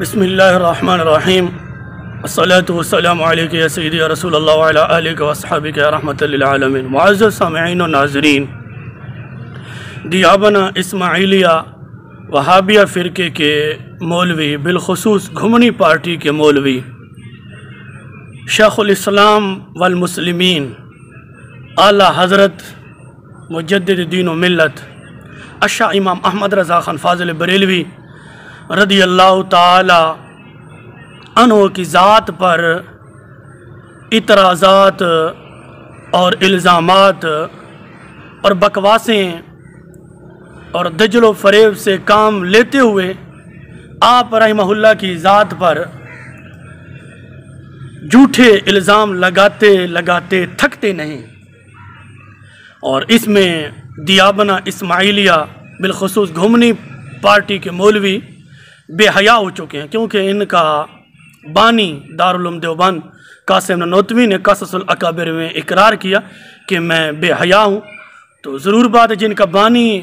بسم اللہ الرحمن الرحیم الصلاۃ والسلام علیک یا سیدی یا رسول اللہ وعلی آلک و اصحابک یا رحمۃ للعالمین۔ معزز سامعین و ناظرین، دیابنا اسماعیلیہ وہابیہ فرقے کے مولوی، بالخصوص گھمنی پارٹی کے مولوی شیخ الاسلام والمسلمین اعلیٰ حضرت مجدد دین و ملت اشاہ امام احمد رضا خان فاضل بریلوی رضی اللہ تعالی عنہ کی ذات پر اعتراضات اور الزامات اور بکواسیں اور دجل و فریب سے کام لیتے ہوئے آپ رحمہ اللہ کی ذات پر جھوٹے الزام لگاتے تھکتے نہیں، اور اس میں دیابنا اسماعیلیہ بالخصوص گھمنی پارٹی کے مولوی بے حیا ہو چکے ہیں، کیونکہ ان کا بانی دارالعلوم دیوبند قاسم نانوتوی نے قصص الاکابر میں اقرار کیا کہ میں بے حیا ہوں، تو ضرور بات ہے جن کا بانی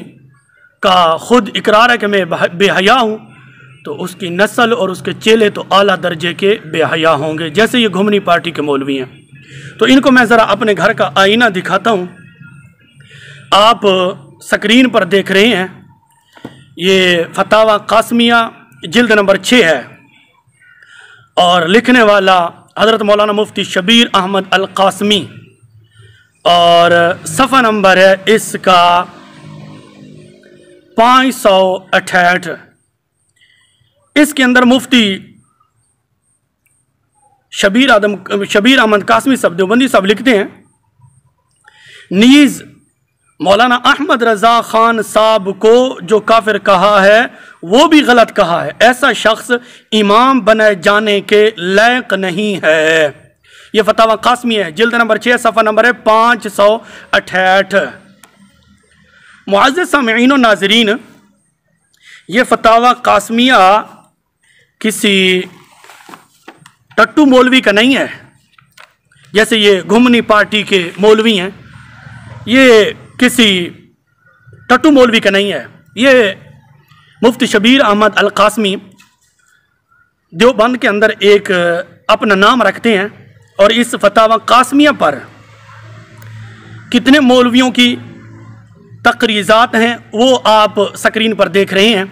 کا خود اقرار ہے کہ میں بے حیا ہوں تو اس کی نسل اور اس کے چیلے تو اعلیٰ درجے کے بے حیا ہوں گے، جیسے یہ گھمنی پارٹی کے مولوی ہیں۔ تو ان کو میں ذرا اپنے گھر کا آئینہ دکھاتا ہوں، آپ سکرین پر دیکھ رہے ہیں، یہ فتاوی قاسمیہ جلد نمبر 6 ہے، اور لکھنے والا حضرت مولانا مفتی شبیر احمد القاسمی، اور صفحہ نمبر ہے اس کا 568۔ اس کے اندر مفتی شبیر احمد قاسمی صاحب دیوبندی صاحب لکھتے ہیں، نیز مولانا احمد رضا خان صاحب کو جو کافر کہا ہے وہ بھی غلط کہا ہے، ایسا شخص امام بنائے جانے کے لائق نہیں ہے۔ یہ فتاوی قاسمی ہے، جلد نمبر 6، صفحہ نمبر ہے 568۔ معزز سامعین و ناظرین، یہ فتاوی قاسمیہ کسی ٹٹو مولوی کا نہیں ہے جیسے یہ گھمنی پارٹی کے مولوی ہیں، یہ کسی ٹٹو مولوی کا نہیں ہے، یہ مفتی شبیر احمد القاسمی دیوبند کے اندر ایک اپنا نام رکھتے ہیں، اور اس فتاوی قاسمیہ پر کتنے مولویوں کی تقریضات ہیں وہ آپ سکرین پر دیکھ رہے ہیں،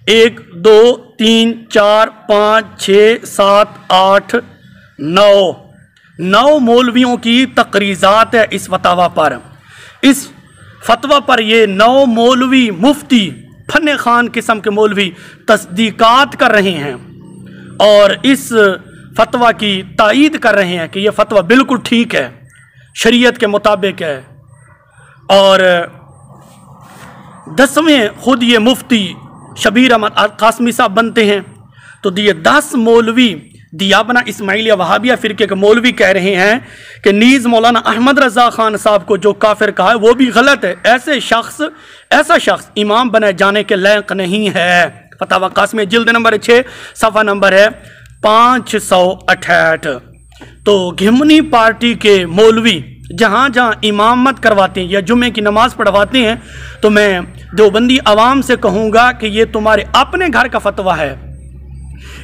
1 2 3 4 5 6 7 8 9 مولویوں کی تقریضات ہے اس فتویٰ پر۔ اس فتویٰ پر یہ 9 مولوی مفتی فن خان قسم کے مولوی تصدیقات کر رہے ہیں اور اس فتویٰ کی تائید کر رہے ہیں کہ یہ فتویٰ بالکل ٹھیک ہے، شریعت کے مطابق ہے، اور 10ویں خود یہ مفتی شبیر احمد قاسمی صاحب بنتے ہیں، تو یہ 10 مولوی دیابنا اسماعیلیہ وہابیہ فرقے کے مولوی کہہ رہے ہیں کہ نیز مولانا احمد رضا خان صاحب کو جو کافر کہا ہے وہ بھی غلط ہے، ایسا شخص امام بنائے جانے کے لائق نہیں ہے۔ فتاوی قاسمیہ جلد نمبر 6، صفحہ نمبر ہے 568۔ تو گھمنی پارٹی کے مولوی جہاں امامت کرواتے ہیں یا جمعے کی نماز پڑھواتے ہیں، تو میں دیوبندی عوام سے کہوں گا کہ یہ تمہارے اپنے گھر کا فتویٰ ہے،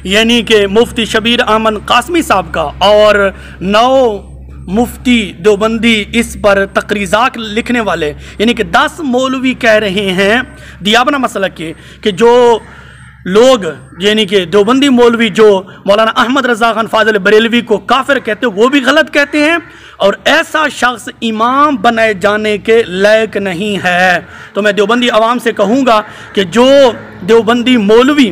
یعنی کہ مفتی شبیر احمد قاسمی صاحب کا اور 9 مفتی دیوبندی اس پر تقریضات لکھنے والے، یعنی کہ 10 مولوی کہہ رہے ہیں دیابنا مسلک کے کہ جو لوگ یعنی کہ دیوبندی مولوی جو مولانا احمد رضا خان فاضل بریلوی کو کافر کہتے ہیں وہ بھی غلط کہتے ہیں، اور ایسا شخص امام بنائے جانے کے لائق نہیں ہے۔ تو میں دیوبندی عوام سے کہوں گا کہ جو دیوبندی مولوی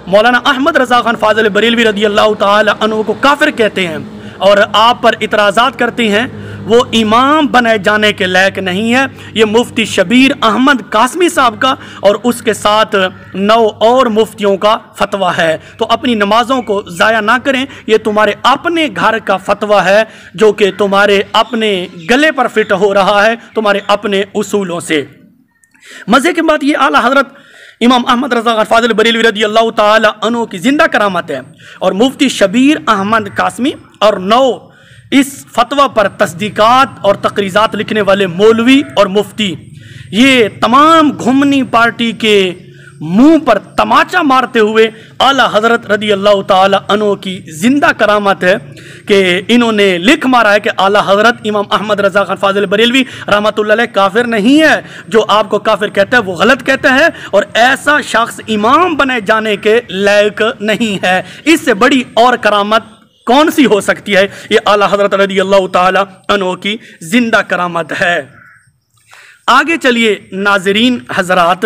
مولانا احمد رضا خان فاضل بریلوی رضی اللہ تعالی عنہ کو کافر کہتے ہیں اور آپ پر اعتراضات کرتے ہیں، وہ امام بنائے جانے کے لائق نہیں ہے۔ یہ مفتی شبیر احمد قاسمی صاحب کا اور اس کے ساتھ 9 اور مفتیوں کا فتویٰ ہے۔ تو اپنی نمازوں کو ضائع نہ کریں، یہ تمہارے اپنے گھر کا فتویٰ ہے جو کہ تمہارے اپنے گلے پر فٹ ہو رہا ہے تمہارے اپنے اصولوں سے۔ مزے کی بات یہ اعلیٰ حضرت امام احمد رضا خان فاضل بریلوی رضی اللہ تعالی عنہ کی زندہ کرامت ہے، اور مفتی شبیر احمد قاسمی اور 9 اس فتویٰ پر تصدیقات اور تقریضات لکھنے والے مولوی اور مفتی، یہ تمام گھمنی پارٹی کے मुंह पर तमाचा मारते हुए आला हजरत रदी अल्लाह ताला अन्हु की जिंदा करामत है कि इन्होंने लिख मारा है कि आला हजरत इमाम अहमद रज़ा खान फाजिल बरेलवी रहमतुल्लाह अलैह काफिर नहीं है। जो आपको काफिर कहता है वो गलत कहता है और ऐसा शख्स इमाम बने जाने के लायक नहीं है। इससे बड़ी और करामत कौन सी हो सकती है? ये आला हजरत रदी अल्लाह ताला अन्हु की जिंदा करामत है। आगे चलिए नाजरीन हजरात,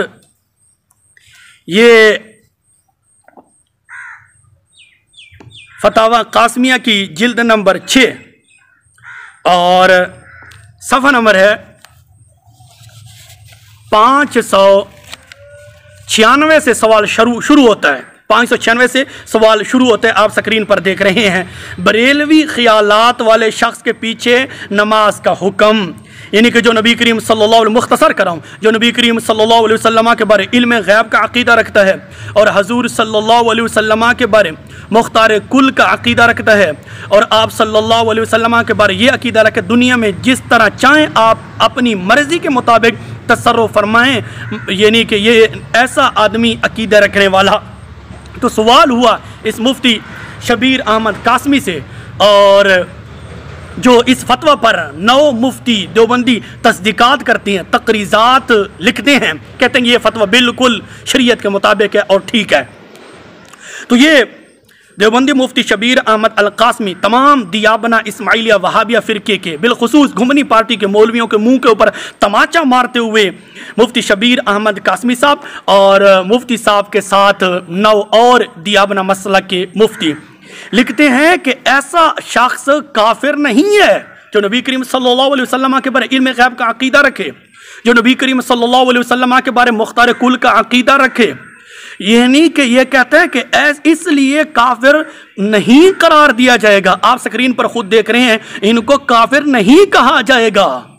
ये फतावा कासमिया की जिल्द नंबर 6 और सफ़ा नंबर है 596 से सवाल शुरू होता है। 596 से सवाल शुरू होते हैं, आप स्क्रीन पर देख रहे हैं। बरेलवी ख्यालात वाले शख्स के पीछे नमाज का हुक्म, यानी कि जो नबी करीम सल्लल्लाहु अलैहि मुख्तसर कराऊँ, जो नबी करीम सल्लल्लाहु अलैहि वसल्लम के बारे इल्म गैब का अकीदा रखता है और हजूर सल्लल्लाहु अलैहि वसल्लम के बारे मुख्तार कुल का अकीदा रखता है और आप सल्लल्लाहु अलैहि वसल्लम के बारे ये अकीदा रखे दुनिया में जिस तरह चाहें आप अपनी मर्ज़ी के मुताबिक तसर्रुफ़ फरमाएँ, यानी कि ये ऐसा आदमी अकीदा रखने वाला। तो सवाल हुआ इस मुफ्ती शबीर अहमद कासमी से, और जो इस फतवा पर 9 मुफ्ती देवबंदी तस्दीकात करते हैं, तकरीज़ात लिखते हैं, कहते हैं ये फतवा बिल्कुल शरीयत के मुताबिक है और ठीक है। तो ये देवबंदी मुफ्ती शबीर अहमद अल कासमी तमाम दियाबना इस्माइलिया वहाबिया फ़िरके के बिलखुसूस घुमनी पार्टी के मौलवियों के मुंह के ऊपर तमाचा मारते हुए मुफ्ती शबीर अहमद कासमी साहब और मुफ्ती साहब के साथ 9 और दियाबना मसलक के मुफ्ती लिखते हैं कि ऐसा शख्स काफिर नहीं है जो नबी करीम सल्लल्लाहु अलैहि वसल्लम के बारे इल्म गैब का अकीदा रखे, जो नबी करीम सल्लल्लाहु अलैहि वसल्लम के बारे मुख्तार कुल का अकीदा रखे। यानी कि ये कहते हैं कि इसलिए काफिर नहीं करार दिया जाएगा। आप स्क्रीन पर खुद देख रहे हैं, इनको काफिर नहीं कहा जाएगा।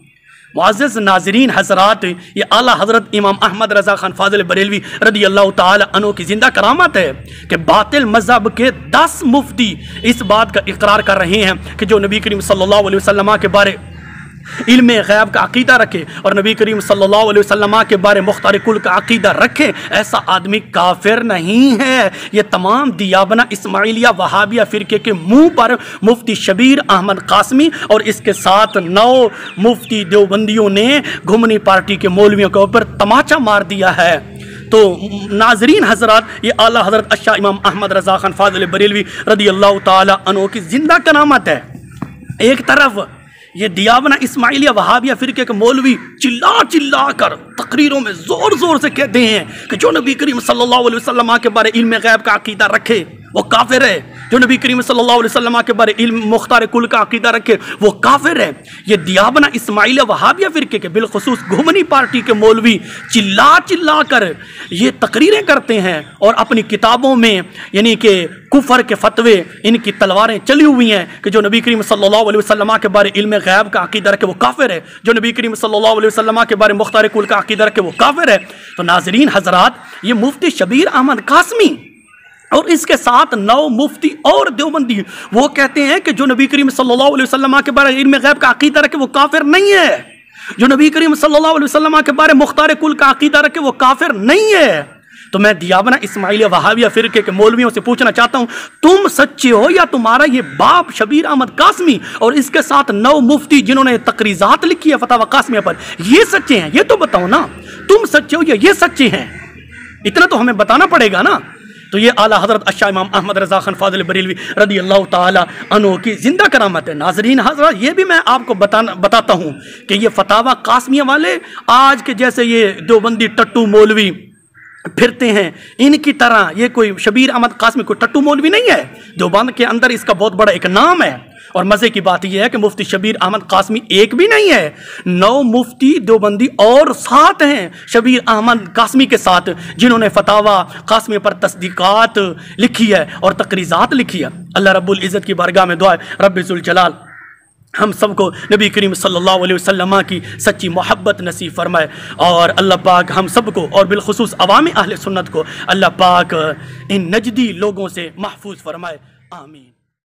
मुअज़्ज़िज़ नाज़रीन हज़रात, ये आला हज़रत इमाम अहमद रज़ा खान फाजिल बरेलवी रदी अल्लाह ताला अन्हु की ज़िंदा करामत है कि बातिल मज़हब के 10 मुफ्ती इस बात का इकरार कर रहे हैं कि जो नबी करीम सल्लल्लाहु अलैहि वसल्लम के बारे इल्म गैब का अकीदा रखे और नबी करीम सल्लल्लाहु अलैहि वसल्लम के बारे मुख्तार कुल का अकीदा रखे, ऐसा आदमी काफिर नहीं है। ये तमाम दियाबना इस्माइलिया वहाबिया फ़िरके के मुंह पर मुफ्ती शबीर अहमद कासमी और इसके साथ 9 मुफ्ती देवबंदियों ने घुमनी पार्टी के मौलवियों के ऊपर तमाचा मार दिया है। तो नाजरीन हजरात, ये आला हजरत अशा इमाम अहमद रज़ा खान फाजिल बरेलवी रदी अल्लाह ताला अन्हु की जिंदा करामत है। एक तरफ ये दियाबना इस्माइलिया वहाबिया फ़िरके के मौलवी चिल्ला चिल्ला कर तकरीरों में ज़ोर ज़ोर से कहते हैं कि जो नबी करीम सल्लल्लाहु अलैहि वसल्लम के बारे इल्म गैब का अकीदा रखे वो काफिर है, जो नबी करीम सल्लल्लाहु अलैहि वसल्लम के बारे इल्म मुख्तार कुल का अकीदा रखे वो काफिर है। ये दियाबना इस्माइलिया वहाबिया फ़िरके के बिलखुसूस घुमनी पार्टी के मौलवी चिल्ला चिल्ला कर ये तकरीरें करते हैं और अपनी किताबों में यानी कि कुफर के फतवे इनकी तलवारें चली हुई हैं कि जो नबी करीम सल्लल्लाहु अलैहि वसल्लम के बारे इल्म गैब का अकीदा रखे वो काफिर है, जो नबी करीम सल्लल्लाहु अलैहि वसल्लम के बारे मुख्तार कुल का अकीदा रखे वो काफिर है। तो नाजरीन हजरात, ये मुफ्ती शबीर अहमद कासमी और इसके साथ 9 मुफ्ती और देवबंदी वो कहते हैं कि जो नबी करीम सल्लल्लाहु अलैहि वसल्लम के बारे इल्म गैब का अकीदा रखे वो काफिर नहीं है, जो नबी करीम सल्लल्लाहु अलैहि वसल्लम के बारे मुख्तार कुल का अकीदा रखे वो काफिर नहीं है। तो मैं दियाबना इस्माइलिया वहाबिया फ़िरके के मौलवियों से पूछना चाहता हूं, तुम सच्चे हो या तुम्हारा ये बाप शबीर अहमद कासमी और इसके साथ 9 मुफ्ती जिन्होंने तकरीज़ात लिखी है फतावा कासमिया पर, ये सच्चे हैं? ये तो बताओ ना, तुम सच्चे हो या ये सच्चे हैं? इतना तो हमें बताना पड़ेगा ना। तो ये आला हज़रत अशा इमाम अहमद रज़ा खान फाजिल बरेलवी रदी अल्लाह ताला अन्हु की जिंदा करामत है। नाज़रीन हज़रात, ये भी मैं आपको बताता हूँ कि ये फतावा कासमिया वाले आज के जैसे ये देवबंदी टट्टू मौलवी फिरते हैं, इनकी तरह ये कोई शबीर अहमद कासमी कोई टट्टू मौलवी नहीं है। देवबंद के अंदर इसका बहुत बड़ा एक नाम है। और मज़े की बात यह है कि मुफ्ती शबीर अहमद कासमी एक भी नहीं है, 9 मुफ्ती देवबंदी और साथ हैं शबीर अहमद कासमी के साथ, जिन्होंने फतावा कासमी पर तस्दीकात लिखी है और तकरीज़ात लिखी है। अल्लाह रब्बुल इज़्ज़त की बारगाह में दुआ है रब्बुल जलाल हम सबको नबी करीम सल्लल्लाहु अलैहि वसल्लम की सच्ची मोहब्बत नसीब फरमाए और अल्लाह पाक हम सबको और बिलखुसूस अवाम अहले सुन्नत को अल्लाह पाक इन नजदी लोगों से महफूज फरमाए। आमीन।